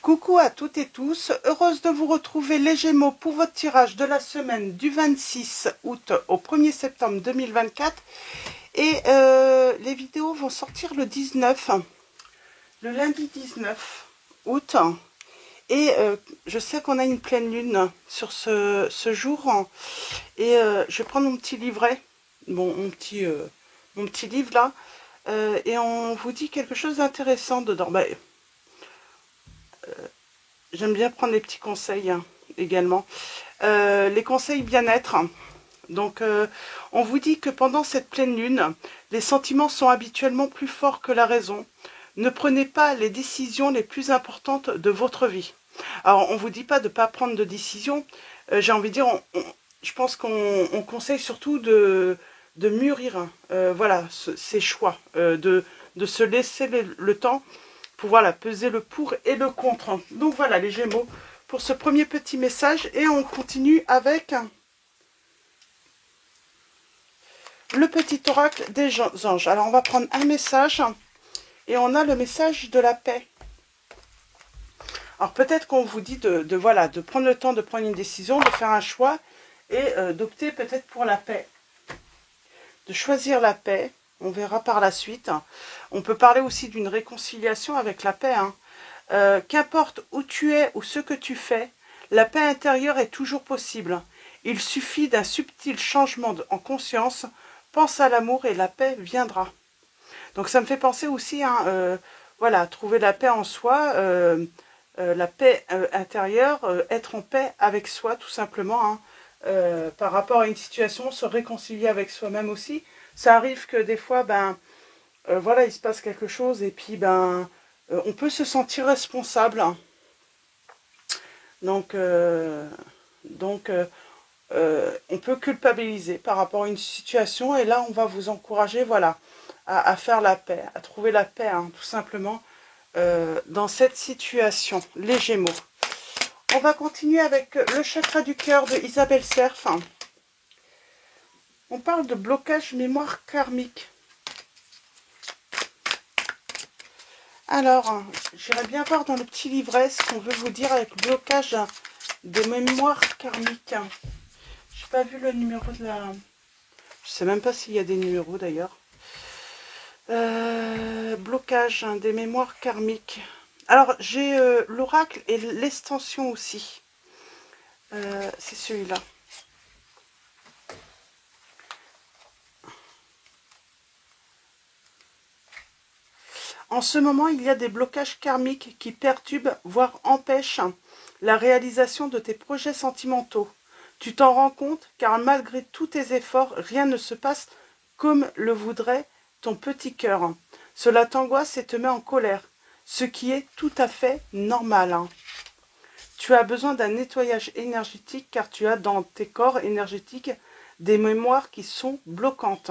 Coucou à toutes et tous, heureuse de vous retrouver les Gémeaux pour votre tirage de la semaine du 26 août au 1er septembre 2024. Et les vidéos vont sortir le 19, le lundi 19 août. Et je sais qu'on a une pleine lune sur ce jour. Et je vais prendre mon petit livret, mon petit livre là. Et on vous dit quelque chose d'intéressant dedans. J'aime bien prendre les petits conseils également. Les conseils bien-être. Donc, on vous dit que pendant cette pleine lune, les sentiments sont habituellement plus forts que la raison. Ne prenez pas les décisions les plus importantes de votre vie. Alors, on ne vous dit pas de ne pas prendre de décision. J'ai envie de dire, je pense qu'on conseille surtout de mûrir voilà, ces choix, de se laisser le temps pour voilà, peser le pour et le contre. Donc voilà les Gémeaux pour ce premier petit message. Et on continue avec le petit oracle des anges. Alors on va prendre un message et on a le message de la paix. Alors peut-être qu'on vous dit voilà, de prendre le temps de prendre une décision, de faire un choix et d'opter peut-être pour la paix. De choisir la paix. On verra par la suite. On peut parler aussi d'une réconciliation avec la paix. Qu'importe où tu es ou ce que tu fais, la paix intérieure est toujours possible. Il suffit d'un subtil changement en conscience. Pense à l'amour et la paix viendra. Donc ça me fait penser aussi, voilà, trouver la paix en soi, la paix intérieure, être en paix avec soi tout simplement. Par rapport à une situation, se réconcilier avec soi-même aussi. Ça arrive que des fois, voilà, il se passe quelque chose et puis on peut se sentir responsable. Donc on peut culpabiliser par rapport à une situation et là, on va vous encourager, voilà, à faire la paix, à trouver la paix, tout simplement, dans cette situation, les Gémeaux. On va continuer avec le chakra du cœur de Isabelle Cerf. On parle de blocage mémoire karmique. Alors, j'irai bien voir dans le petit livret ce qu'on veut vous dire avec blocage des mémoires karmiques. J'ai pas vu le numéro de la... Je sais même pas s'il y a des numéros d'ailleurs. Blocage des mémoires karmiques. Alors, j'ai l'oracle et l'extension aussi. C'est celui-là. En ce moment, il y a des blocages karmiques qui perturbent, voire empêchent la réalisation de tes projets sentimentaux. Tu t'en rends compte car malgré tous tes efforts, rien ne se passe comme le voudrait ton petit cœur. Cela t'angoisse et te met en colère, ce qui est tout à fait normal. Tu as besoin d'un nettoyage énergétique car tu as dans tes corps énergétiques des mémoires qui sont bloquantes.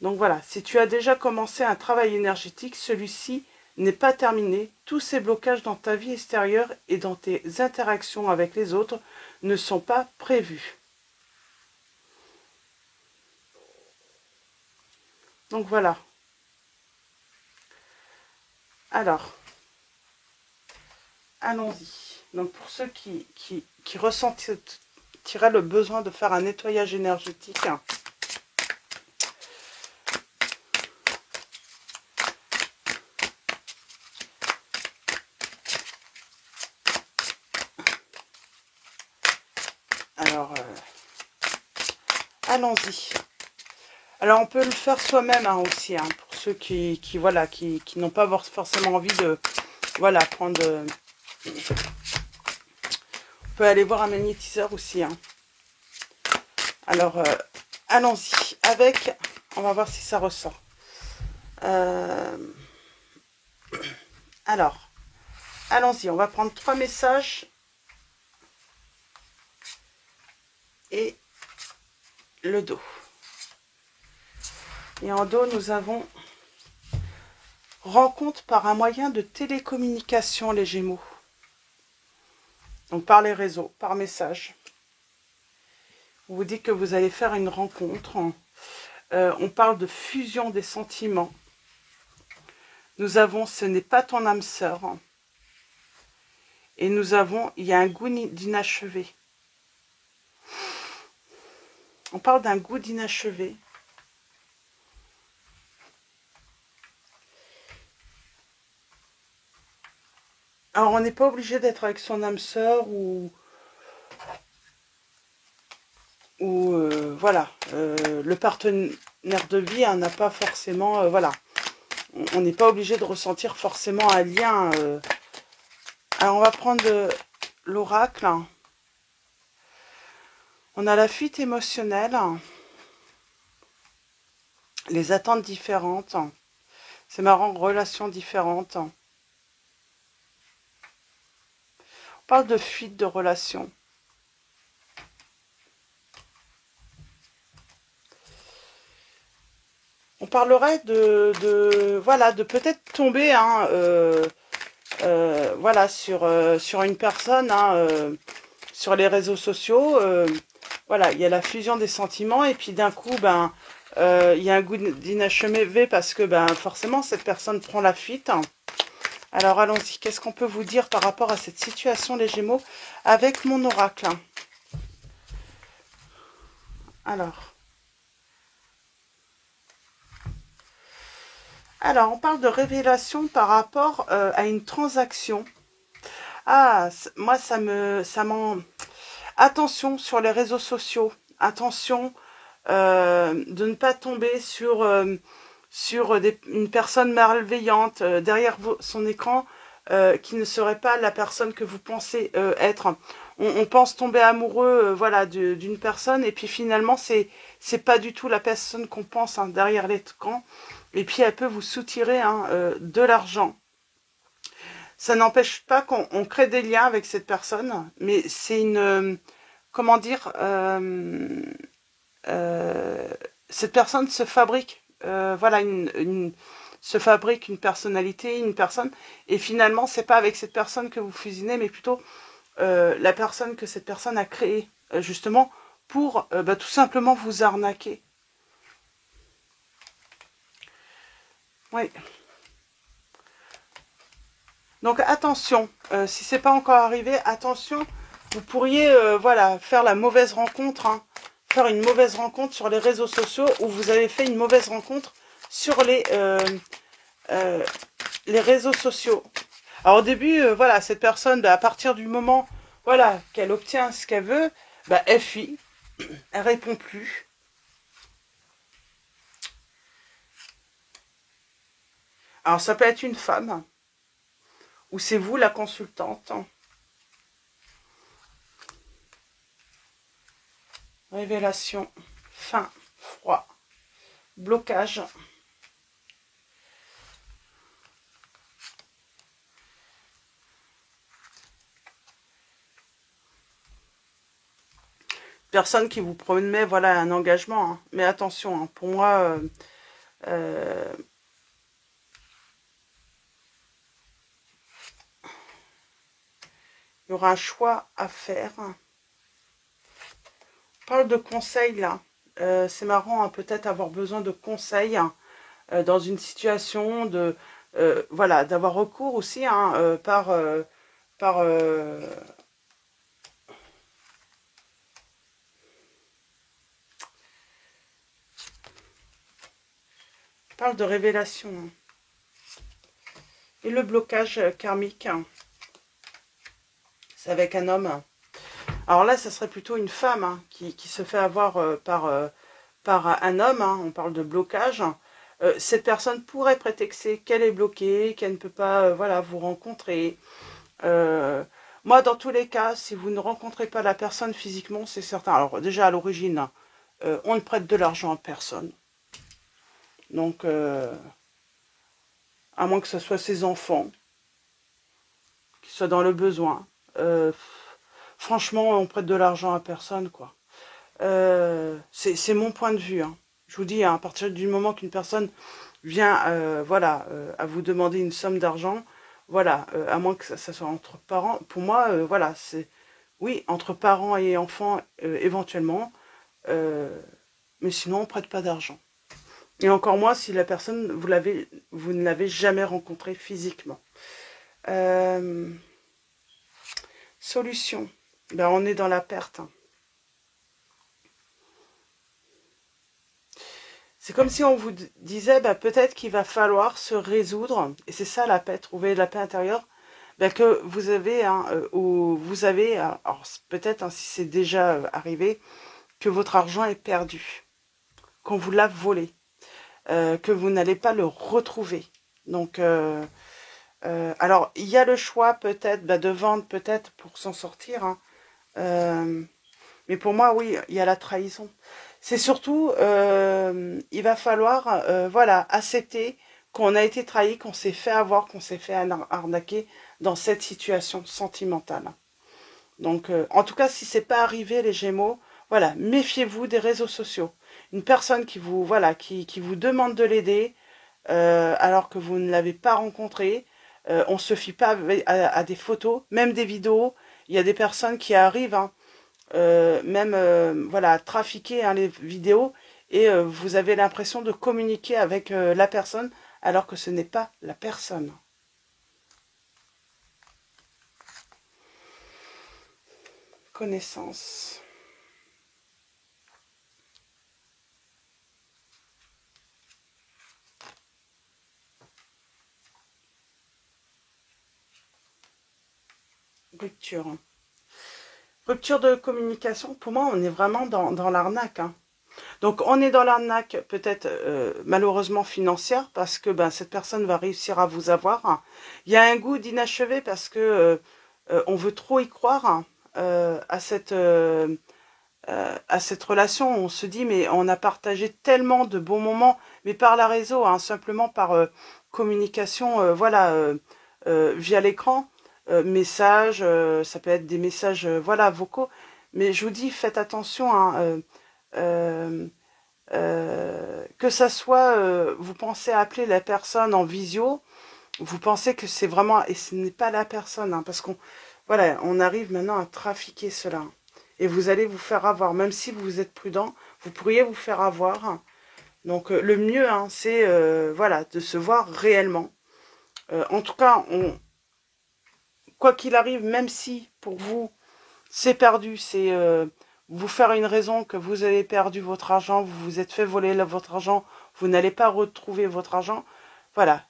Donc voilà, si tu as déjà commencé un travail énergétique, celui-ci n'est pas terminé. Tous ces blocages dans ta vie extérieure et dans tes interactions avec les autres ne sont pas prévus. Donc voilà. Alors, allons-y. Donc pour ceux qui ressentiraient le besoin de faire un nettoyage énergétique, alors, allons-y. Alors, on peut le faire soi-même aussi, pour ceux qui n'ont pas forcément envie de, voilà, prendre... on peut aller voir un magnétiseur aussi. Alors, allons-y. Avec, on va voir si ça ressort. Alors, allons-y. On va prendre 3 messages. Et le dos. Et en dos, nous avons rencontre par un moyen de télécommunication, les Gémeaux. Donc par les réseaux, par message. On vous dit que vous allez faire une rencontre. On parle de fusion des sentiments. Nous avons, ce n'est pas ton âme sœur. Et nous avons, il y a un goût d'inachevé. On parle d'un goût d'inachevé. Alors, on n'est pas obligé d'être avec son âme sœur ou voilà, le partenaire de vie hein, n'a pas forcément, voilà, on n'est pas obligé de ressentir forcément un lien. Alors, on va prendre l'oracle. On a la fuite émotionnelle, les attentes différentes, c'est marrant, relations différentes. On parle de fuite de relations. On parlerait voilà, de peut-être tomber, hein, voilà, sur une personne, hein, sur les réseaux sociaux. Voilà, il y a la fusion des sentiments et puis d'un coup, ben, il y a un goût d'inachevé parce que, ben, forcément, cette personne prend la fuite. Alors, allons-y. Qu'est-ce qu'on peut vous dire par rapport à cette situation, les Gémeaux, avec mon oracle? Alors, on parle de révélation par rapport à une transaction. Ah, moi, ça m'en... Attention sur les réseaux sociaux. Attention de ne pas tomber sur une personne malveillante derrière son écran qui ne serait pas la personne que vous pensez être. On pense tomber amoureux voilà, d'une personne et puis finalement, c'est pas du tout la personne qu'on pense hein, derrière l'écran. Et puis, elle peut vous soutirer hein, de l'argent. Ça n'empêche pas qu'on crée des liens avec cette personne, mais c'est une... comment dire cette personne se fabrique, voilà, se fabrique une personnalité, une personne, et finalement, c'est pas avec cette personne que vous fusionnez, mais plutôt la personne que cette personne a créée, justement, pour bah, tout simplement vous arnaquer. Oui. Donc attention, si c'est pas encore arrivé, attention, vous pourriez voilà, faire la mauvaise rencontre, hein, faire une mauvaise rencontre sur les réseaux sociaux ou vous avez fait une mauvaise rencontre sur les réseaux sociaux. Alors au début, voilà, cette personne, bah, à partir du moment voilà, qu'elle obtient ce qu'elle veut, bah, elle fuit, elle répond plus. Alors ça peut être une femme, ou c'est vous la consultante. Révélation, faim, froid, blocage. Personne qui vous promet voilà, un engagement. Hein. Mais attention, hein, pour moi, il y aura un choix à faire. On parle de conseils là. C'est marrant, hein, peut-être avoir besoin de conseils hein, dans une situation de voilà, d'avoir recours aussi hein, par parle de révélation. Hein. Et le blocage karmique, hein, c'est avec un homme. Alors là, ça serait plutôt une femme hein, qui se fait avoir par un homme. Hein, on parle de blocage. Cette personne pourrait prétexter qu'elle est bloquée, qu'elle ne peut pas voilà, vous rencontrer. Moi, dans tous les cas, si vous ne rencontrez pas la personne physiquement, c'est certain. Alors déjà, à l'origine, on ne prête de l'argent à personne. Donc, à moins que ce soit ses enfants, qui soient dans le besoin. Franchement, on prête de l'argent à personne, quoi. C'est mon point de vue. Hein. Je vous dis, hein, à partir du moment qu'une personne vient, voilà, à vous demander une somme d'argent, voilà, à moins que ça soit entre parents. Pour moi, voilà, c'est oui entre parents et enfants éventuellement, mais sinon on prête pas d'argent. Et encore moins si la personne vous ne l'avez jamais rencontrée physiquement. Solution. Ben, on est dans la perte. C'est comme si on vous disait, ben, peut-être qu'il va falloir se résoudre, et c'est ça la paix, trouver la paix intérieure, ben, que vous avez, hein, ou vous avez, alors peut-être hein, si c'est déjà arrivé, que votre argent est perdu, qu'on vous l'a volé, que vous n'allez pas le retrouver. Donc, alors, il y a le choix peut-être ben, de vendre peut-être pour s'en sortir, hein. Mais pour moi, oui, il y a la trahison. C'est surtout, il va falloir, voilà, accepter qu'on a été trahi, qu'on s'est fait avoir, qu'on s'est fait arnaquer dans cette situation sentimentale. Donc, en tout cas, si c'est pas arrivé, les Gémeaux, voilà, méfiez-vous des réseaux sociaux. Une personne qui vous, voilà, qui vous demande de l'aider, alors que vous ne l'avez pas rencontré, on se fie pas à des photos, même des vidéos. Il y a des personnes qui arrivent, hein, même voilà, trafiquer hein, les vidéos et vous avez l'impression de communiquer avec la personne alors que ce n'est pas la personne. Connaissance. Rupture. Rupture de communication, pour moi, on est vraiment dans l'arnaque. Hein. Donc, on est dans l'arnaque, peut-être malheureusement financière, parce que ben, cette personne va réussir à vous avoir. Il y a un goût d'inachevé parce que on veut trop y croire hein, à cette relation. On se dit, mais on a partagé tellement de bons moments, mais par la réseau, hein, simplement par communication, voilà, via l'écran, messages, ça peut être des messages, voilà, vocaux. Mais je vous dis, faites attention, hein, que ça soit, vous pensez appeler la personne en visio, vous pensez que c'est vraiment, et ce n'est pas la personne, hein, parce qu'on, voilà, on arrive maintenant à trafiquer cela. Et vous allez vous faire avoir, même si vous êtes prudent, vous pourriez vous faire avoir. Donc le mieux, hein, c'est voilà, de se voir réellement. En tout cas, quoi qu'il arrive, même si pour vous c'est perdu, c'est vous faire une raison que vous avez perdu votre argent, vous vous êtes fait voler votre argent, vous n'allez pas retrouver votre argent. Voilà,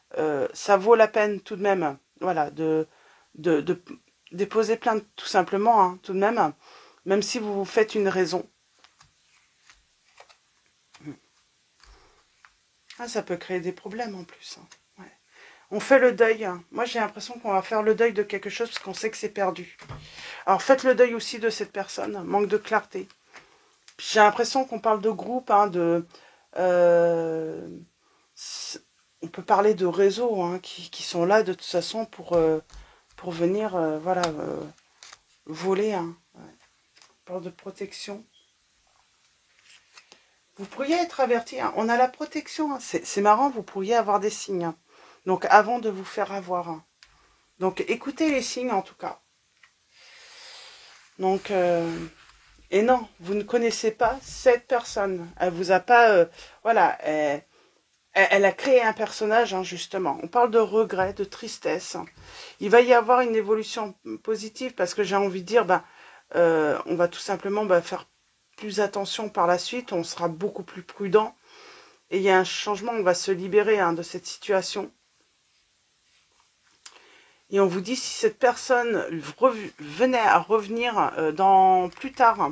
ça vaut la peine tout de même, voilà, de déposer plainte tout simplement, hein, tout de même si vous vous faites une raison. Ah, ça peut créer des problèmes en plus. Hein. Ouais. On fait le deuil. Hein. Moi, j'ai l'impression qu'on va faire le deuil de quelque chose parce qu'on sait que c'est perdu. Alors, faites le deuil aussi de cette personne. Manque de clarté. J'ai l'impression qu'on parle de groupe, hein, on peut parler de réseaux hein, qui sont là de toute façon pour venir voilà, voler. Hein. Ouais. On parle de protection. Vous pourriez être averti. Hein. On a la protection. Hein. C'est marrant, vous pourriez avoir des signes. Hein. Donc, avant de vous faire avoir. Hein. Donc, écoutez les signes en tout cas. Donc, et non, vous ne connaissez pas cette personne. Elle vous a pas, voilà, elle a créé un personnage, hein, justement. On parle de regret, de tristesse. Il va y avoir une évolution positive parce que j'ai envie de dire, ben, on va tout simplement faire plus attention par la suite. On sera beaucoup plus prudent. Et il y a un changement, on va se libérer hein, de cette situation. Et on vous dit, si cette personne venait à revenir dans plus tard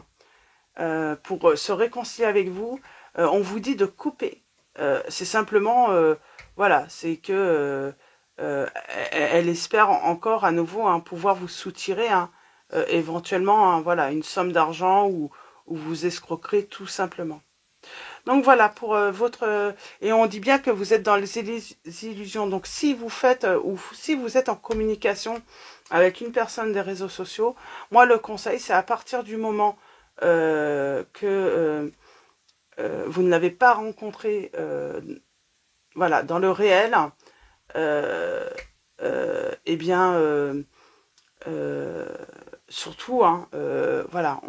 pour se réconcilier avec vous, on vous dit de couper. C'est simplement, voilà, c'est que elle espère encore à nouveau hein, pouvoir vous soutirer hein, éventuellement hein, voilà, une somme d'argent ou vous escroquerez tout simplement. Donc voilà, pour votre... et on dit bien que vous êtes dans les illusions. Donc si vous faites, ou si vous êtes en communication avec une personne des réseaux sociaux, moi le conseil, c'est à partir du moment que vous ne l'avez pas rencontré voilà, dans le réel, eh bien, surtout, hein, voilà,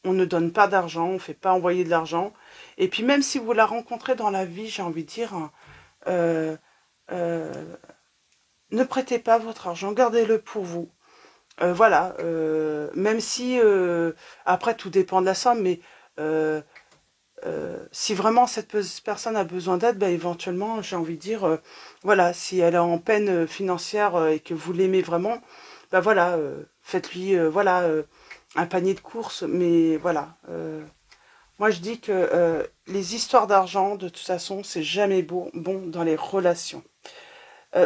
on ne donne pas d'argent, on ne fait pas envoyer de l'argent. Et puis même si vous la rencontrez dans la vie, j'ai envie de dire, euh, ne prêtez pas votre argent, gardez-le pour vous. Voilà, même si, après tout dépend de la somme, mais si vraiment cette personne a besoin d'aide, ben, éventuellement, j'ai envie de dire, voilà, si elle est en peine financière et que vous l'aimez vraiment, ben voilà, faites-lui voilà, un panier de courses, mais voilà. Moi, je dis que les histoires d'argent, de toute façon, c'est jamais bon dans les relations.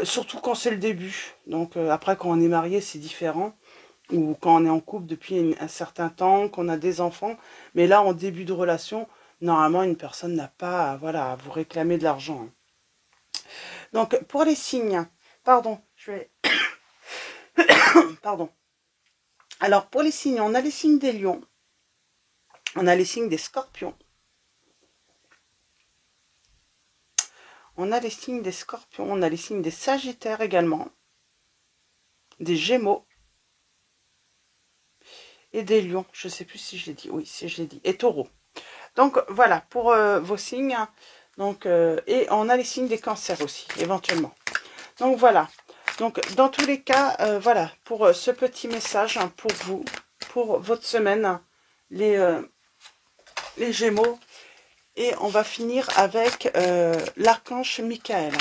Surtout quand c'est le début. Donc après, quand on est marié, c'est différent. Ou quand on est en couple depuis un certain temps, qu'on a des enfants. Mais là, en début de relation, normalement, une personne n'a pas voilà, à vous réclamer de l'argent. Donc, pour les signes, pardon, je vais... Pardon. Alors, pour les signes, on a les signes des lions, on a les signes des scorpions, on a les signes des scorpions, on a les signes des sagittaires également, des gémeaux et des lions. Je ne sais plus si je l'ai dit, oui, si je l'ai dit, et taureaux. Donc, voilà, pour vos signes. Donc, et on a les signes des cancers aussi, éventuellement. Donc, voilà. Donc, dans tous les cas, voilà, pour ce petit message, hein, pour vous, pour votre semaine, les Gémeaux. Et on va finir avec l'archange Michael.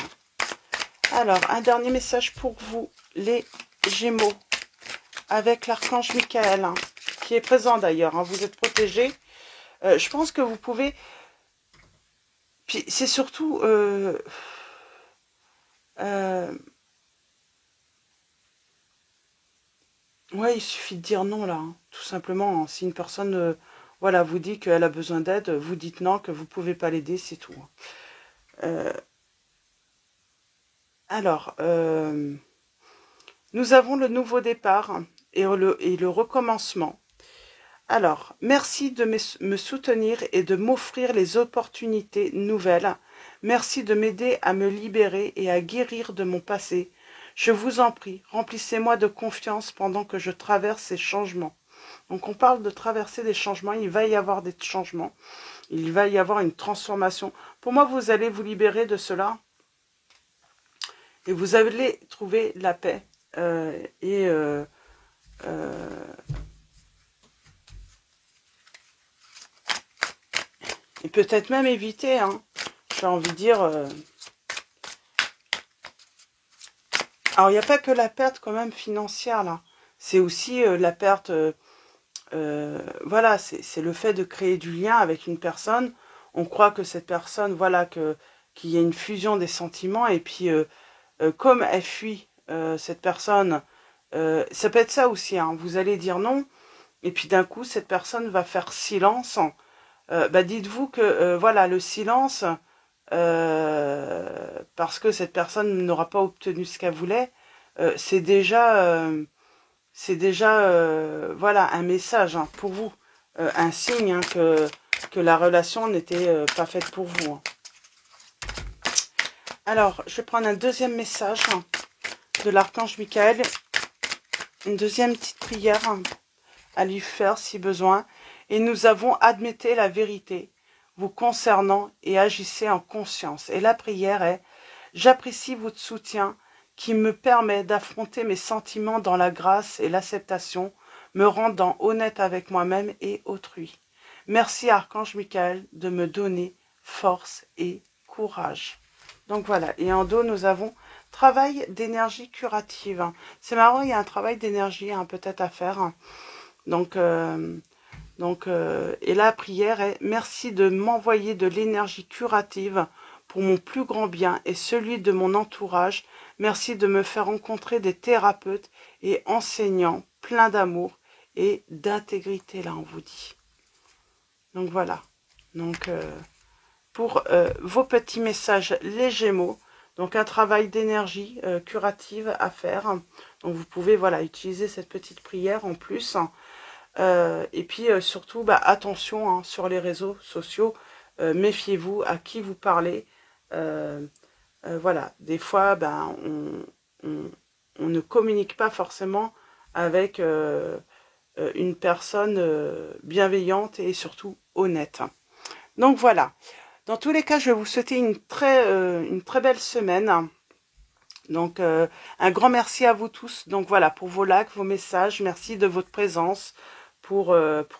Alors, un dernier message pour vous, les Gémeaux, avec l'archange Michael, hein, qui est présent d'ailleurs, hein, vous êtes protégés. Je pense que vous pouvez... Puis c'est surtout... ouais, il suffit de dire non, là, hein, tout simplement. Hein. Si une personne voilà, vous dit qu'elle a besoin d'aide, vous dites non, que vous ne pouvez pas l'aider, c'est tout. Alors, nous avons le nouveau départ et le recommencement. Alors, merci de me soutenir et de m'offrir les opportunités nouvelles. Merci de m'aider à me libérer et à guérir de mon passé. Je vous en prie, remplissez-moi de confiance pendant que je traverse ces changements. Donc, on parle de traverser des changements. Il va y avoir des changements. Il va y avoir une transformation. Pour moi, vous allez vous libérer de cela. Et vous allez trouver la paix. Et peut-être même éviter, hein, j'ai envie de dire... Alors, il n'y a pas que la perte quand même financière, là. C'est aussi la perte... voilà, c'est le fait de créer du lien avec une personne. On croit que cette personne, voilà, qu'il y a une fusion des sentiments. Et puis, comme elle fuit cette personne, ça peut être ça aussi, hein, vous allez dire non. Et puis d'un coup, cette personne va faire silence. Bah, dites-vous que voilà, le silence, parce que cette personne n'aura pas obtenu ce qu'elle voulait, c'est déjà voilà, un message, hein, pour vous, un signe, hein, que la relation n'était pas faite pour vous. Hein. Alors, je vais prendre un deuxième message, hein, de l'archange Michael, une deuxième petite prière, hein, à lui faire si besoin. Et nous avons admettez la vérité vous concernant et agissez en conscience. Et la prière est: j'apprécie votre soutien qui me permet d'affronter mes sentiments dans la grâce et l'acceptation, me rendant honnête avec moi-même et autrui. Merci Archange Michael de me donner force et courage. Donc voilà, et en dos nous avons travail d'énergie curative. C'est marrant, il y a un travail d'énergie, hein, peut-être à faire. Donc, et la prière est: merci de m'envoyer de l'énergie curative pour mon plus grand bien et celui de mon entourage. Merci de me faire rencontrer des thérapeutes et enseignants pleins d'amour et d'intégrité, là on vous dit. Donc voilà. Donc pour vos petits messages, les Gémeaux, donc un travail d'énergie curative à faire. Donc vous pouvez voilà utiliser cette petite prière en plus. Et puis surtout, bah, attention, hein, sur les réseaux sociaux, méfiez-vous à qui vous parlez. Voilà, des fois, ben, on ne communique pas forcément avec une personne bienveillante et surtout honnête. Donc voilà, dans tous les cas, je vais vous souhaiter une très belle semaine. Donc, un grand merci à vous tous. Donc, voilà, pour vos likes, vos messages. Merci de votre présence. Pour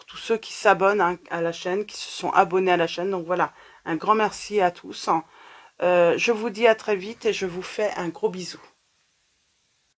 tous ceux qui s'abonnent hein, à la chaîne, qui se sont abonnés à la chaîne. Donc, voilà, un grand merci à tous. Je vous dis à très vite et je vous fais un gros bisou.